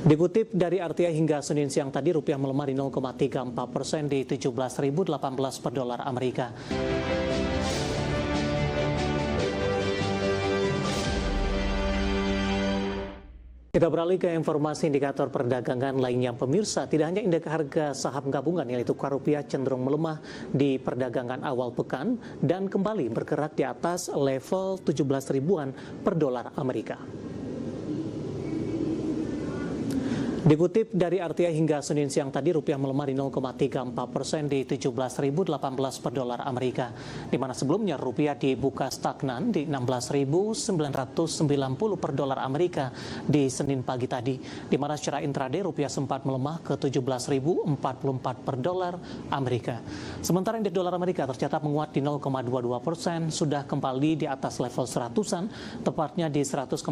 Dikutip dari RTI hingga Senin siang tadi, rupiah melemah di 0,34% di 17.018 per dolar Amerika. Kita beralih ke informasi indikator perdagangan lainnya, pemirsa. Tidak hanya indeks harga saham gabungan nilai tukar rupiah cenderung melemah di perdagangan awal pekan dan kembali bergerak di atas level 17 ribuan per dolar Amerika. Dikutip dari RTI hingga Senin siang tadi, rupiah melemah di 0,34% di 17.018 per dolar Amerika, di mana sebelumnya rupiah dibuka stagnan di 16.990 per dolar Amerika di Senin pagi tadi, di mana secara intraday rupiah sempat melemah ke 17.044 per dolar Amerika. Sementara indeks dolar Amerika tercatat menguat di 0,22%, sudah kembali di atas level 100-an, tepatnya di 100,248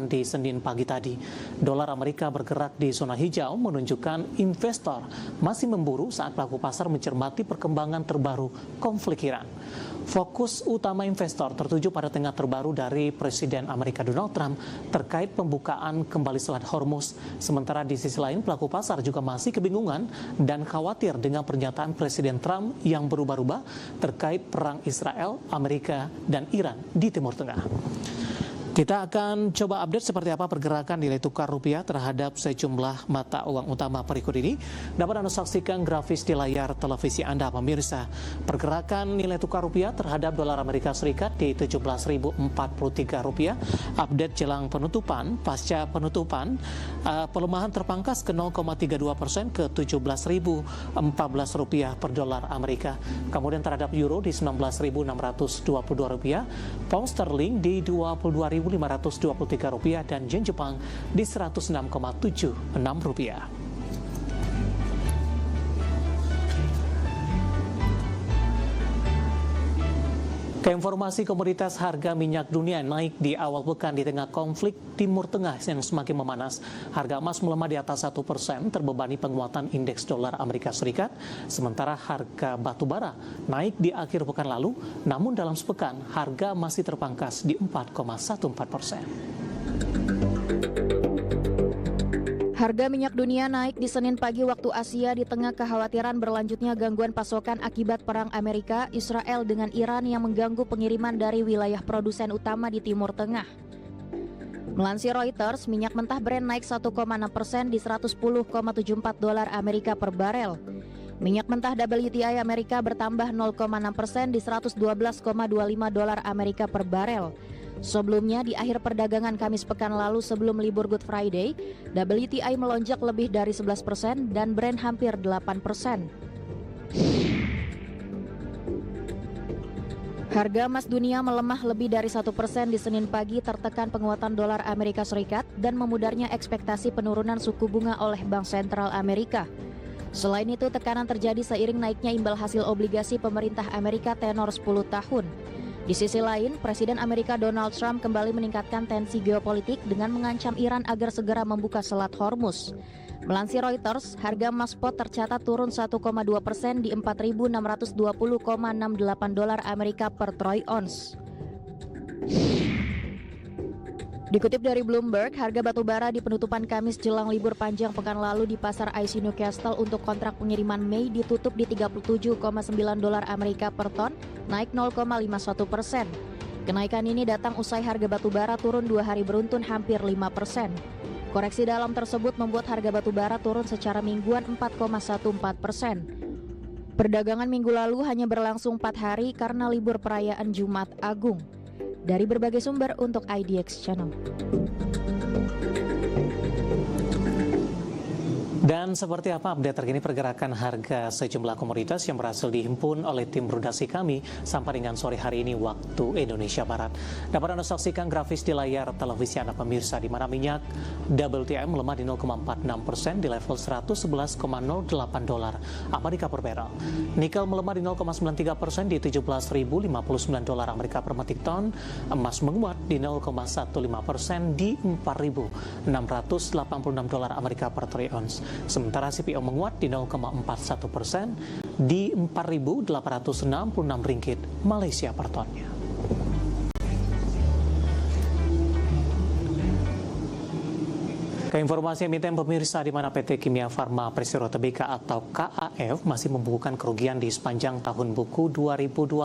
di Senin pagi tadi. Dolar Amerika bergerak di zona hijau, menunjukkan investor masih memburu saat pelaku pasar mencermati perkembangan terbaru konflik Iran. Fokus utama investor tertuju pada tengah terbaru dari Presiden Amerika Donald Trump terkait pembukaan kembali Selat Hormuz. Sementara di sisi lain, pelaku pasar juga masih kebingungan dan khawatir dengan pernyataan Presiden Trump yang berubah-ubah terkait perang Israel, Amerika, dan Iran di Timur Tengah. Kita akan coba update seperti apa pergerakan nilai tukar rupiah terhadap sejumlah mata uang utama berikut ini. Dapat Anda saksikan grafis di layar televisi Anda, pemirsa. Pergerakan nilai tukar rupiah terhadap dolar Amerika Serikat di 17.043 rupiah. Update jelang penutupan, pasca penutupan, pelemahan terpangkas ke 0,32% ke 17.014 rupiah per dolar Amerika. Kemudian terhadap euro di 19.622 rupiah, pound sterling di 22.523 rupiah, dan yen Jepang di 106,76 rupiah. Ke informasi komoditas, harga minyak dunia naik di awal pekan di tengah konflik Timur Tengah yang semakin memanas. Harga emas melemah di atas 1%, terbebani penguatan indeks dolar Amerika Serikat. Sementara harga batu bara naik di akhir pekan lalu, namun dalam sepekan harga masih terpangkas di 4,14%. Harga minyak dunia naik di Senin pagi waktu Asia di tengah kekhawatiran berlanjutnya gangguan pasokan akibat perang Amerika, Israel dengan Iran yang mengganggu pengiriman dari wilayah produsen utama di Timur Tengah. Melansir Reuters, minyak mentah Brent naik 1,6% di 110,74 dolar Amerika per barel. Minyak mentah WTI Amerika bertambah 0,6% di 112,25 dolar Amerika per barel. Sebelumnya, di akhir perdagangan Kamis pekan lalu sebelum libur Good Friday, WTI melonjak lebih dari 11% dan Brent hampir 8%. Harga emas dunia melemah lebih dari 1% di Senin pagi tertekan penguatan dolar Amerika Serikat dan memudarnya ekspektasi penurunan suku bunga oleh Bank Sentral Amerika. Selain itu, tekanan terjadi seiring naiknya imbal hasil obligasi pemerintah Amerika tenor 10 tahun. Di sisi lain, Presiden Amerika Donald Trump kembali meningkatkan tensi geopolitik dengan mengancam Iran agar segera membuka Selat Hormuz. Melansir Reuters, harga emas spot tercatat turun 1,2% di 4.620,68 dolar Amerika per troy ounce. Dikutip dari Bloomberg, harga batu bara di penutupan Kamis jelang libur panjang pekan lalu di pasar IC Newcastle untuk kontrak pengiriman Mei ditutup di 37,9 dolar Amerika per ton, naik 0,51%. Kenaikan ini datang usai harga batu bara turun 2 hari beruntun hampir 5%. Koreksi dalam tersebut membuat harga batu bara turun secara mingguan 4,14%. Perdagangan minggu lalu hanya berlangsung 4 hari karena libur perayaan Jumat Agung. Dari berbagai sumber untuk IDX Channel. Dan seperti apa update terkini pergerakan harga sejumlah komoditas yang berhasil dihimpun oleh tim redaksi kami sampai dengan sore hari ini waktu Indonesia Barat. Dapat Anda saksikan grafis di layar televisi Anda, pemirsa, di mana minyak WTI melemah di 0,46% di level 111,08 dolar Amerika per barrel. Nikel melemah di 0,93% di 17.059 dolar Amerika per metric ton. Emas menguat di 0,15% di 4.686 dolar Amerika per troy ounce. Sementara CPO menguat di 0,41% di 4.866 ringgit Malaysia per tonnya. Ke informasi emiten pemirsa, di mana PT Kimia Farma Persero Tbk atau KAF masih membukukan kerugian di sepanjang tahun buku 2025.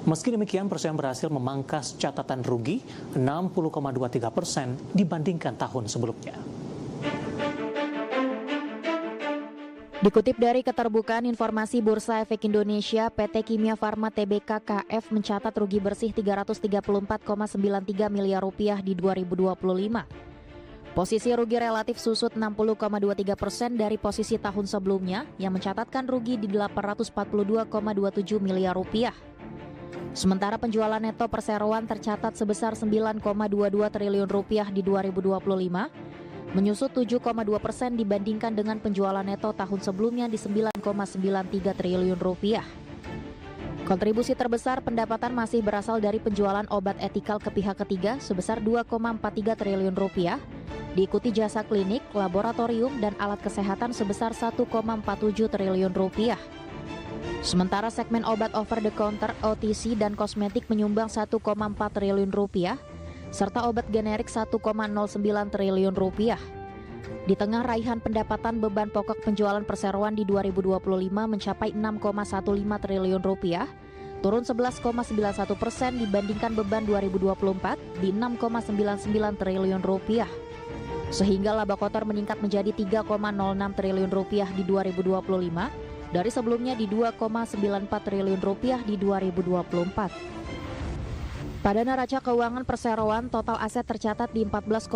Meski demikian, perusahaan berhasil memangkas catatan rugi 60,23% dibandingkan tahun sebelumnya. Dikutip dari Keterbukaan Informasi Bursa Efek Indonesia, PT Kimia Farma Tbk KF mencatat rugi bersih 334,93 miliar rupiah di 2025. Posisi rugi relatif susut 60,23% dari posisi tahun sebelumnya yang mencatatkan rugi di 842,27 miliar rupiah. Sementara penjualan neto perseroan tercatat sebesar 9,22 triliun rupiah di 2025, menyusut 7,2% dibandingkan dengan penjualan neto tahun sebelumnya di 9,93 triliun rupiah. Kontribusi terbesar pendapatan masih berasal dari penjualan obat etikal ke pihak ketiga sebesar 2,43 triliun rupiah, diikuti jasa klinik, laboratorium, dan alat kesehatan sebesar 1,47 triliun rupiah. Sementara segmen obat over the counter, OTC, dan kosmetik menyumbang 1,4 triliun rupiah, serta obat generik 1,09 triliun rupiah. Di tengah raihan pendapatan, beban pokok penjualan perseroan di 2025 mencapai 6,15 triliun rupiah, turun 11,91% dibandingkan beban 2024 di 6,99 triliun rupiah. Sehingga laba kotor meningkat menjadi 3,06 triliun rupiah di 2025 dari sebelumnya di 2,94 triliun rupiah di 2024. Pada neraca keuangan perseroan, total aset tercatat di 14,18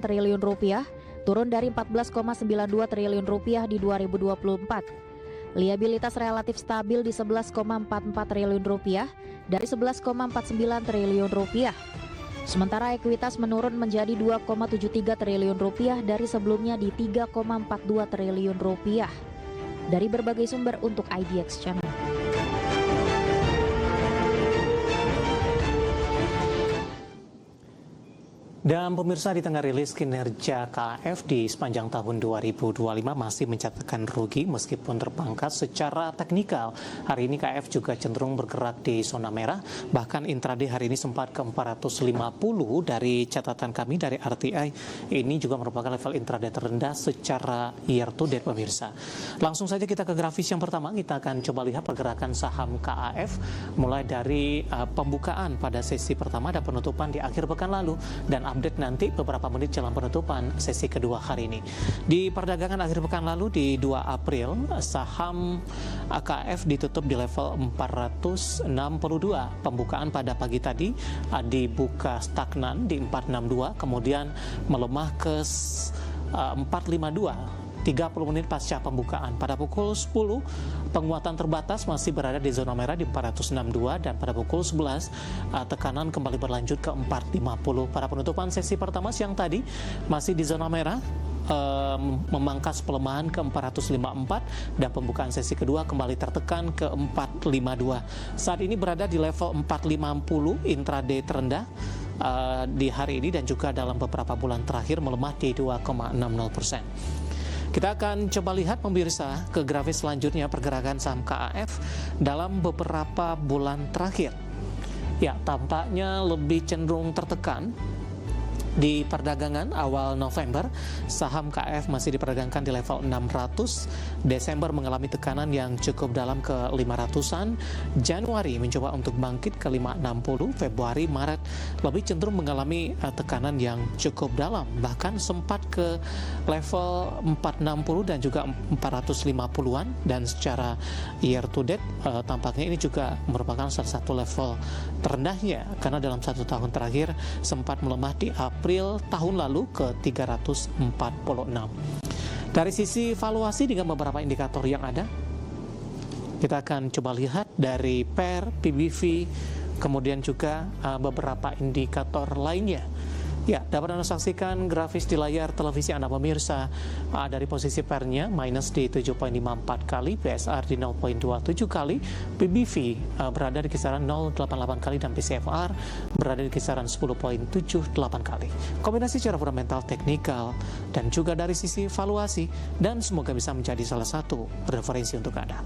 triliun rupiah, turun dari 14,92 triliun rupiah di 2024. Liabilitas relatif stabil di 11,44 triliun rupiah dari 11,49 triliun rupiah. Sementara ekuitas menurun menjadi 2,73 triliun rupiah dari sebelumnya di 3,42 triliun rupiah. Dari berbagai sumber untuk IDX Channel. Dan pemirsa, di tengah rilis kinerja KAF di sepanjang tahun 2025 masih mencatatkan rugi meskipun terpangkas secara teknikal. Hari ini KAF juga cenderung bergerak di zona merah, bahkan intraday hari ini sempat ke 450 dari catatan kami dari RTI. Ini juga merupakan level intraday terendah secara year to date pemirsa. Langsung saja kita ke grafis yang pertama, kita akan coba lihat pergerakan saham KAF mulai dari pembukaan pada sesi pertama dan penutupan di akhir pekan lalu, dan update nanti beberapa menit jelang penutupan sesi kedua hari ini. Di perdagangan akhir pekan lalu di 2 April, saham KAF ditutup di level 462. Pembukaan pada pagi tadi dibuka stagnan di 462, kemudian melemah ke 452. 30 menit pasca pembukaan. Pada pukul 10, penguatan terbatas masih berada di zona merah di 462, dan pada pukul 11, tekanan kembali berlanjut ke 450. Pada penutupan sesi pertama siang tadi, masih di zona merah, memangkas pelemahan ke 454, dan pembukaan sesi kedua kembali tertekan ke 452. Saat ini berada di level 450 intraday terendah di hari ini, dan juga dalam beberapa bulan terakhir melemah di 2,60%. Kita akan coba lihat pemirsa ke grafis selanjutnya pergerakan saham KAF dalam beberapa bulan terakhir. Ya, tampaknya lebih cenderung tertekan. Di perdagangan awal November, saham KAF masih diperdagangkan di level 600. Desember mengalami tekanan yang cukup dalam ke 500-an. Januari mencoba untuk bangkit ke 560. Februari, Maret lebih cenderung mengalami tekanan yang cukup dalam. Bahkan sempat ke level 460 dan juga 450-an. Dan secara year to date, tampaknya ini juga merupakan salah satu level terendahnya. Karena dalam 1 tahun terakhir sempat melemah di April tahun lalu ke 346. Dari sisi valuasi dengan beberapa indikator yang ada, kita akan coba lihat dari PER, PBV, kemudian juga beberapa indikator lainnya. Ya, dapat Anda saksikan grafis di layar televisi Anda pemirsa. Dari posisi PER-nya minus di 7,54 kali, PSR di 0,27 kali, PBV berada di kisaran 0,88 kali, dan PCFR berada di kisaran 10,78 kali. Kombinasi secara fundamental, teknikal, dan juga dari sisi valuasi, dan semoga bisa menjadi salah satu referensi untuk Anda.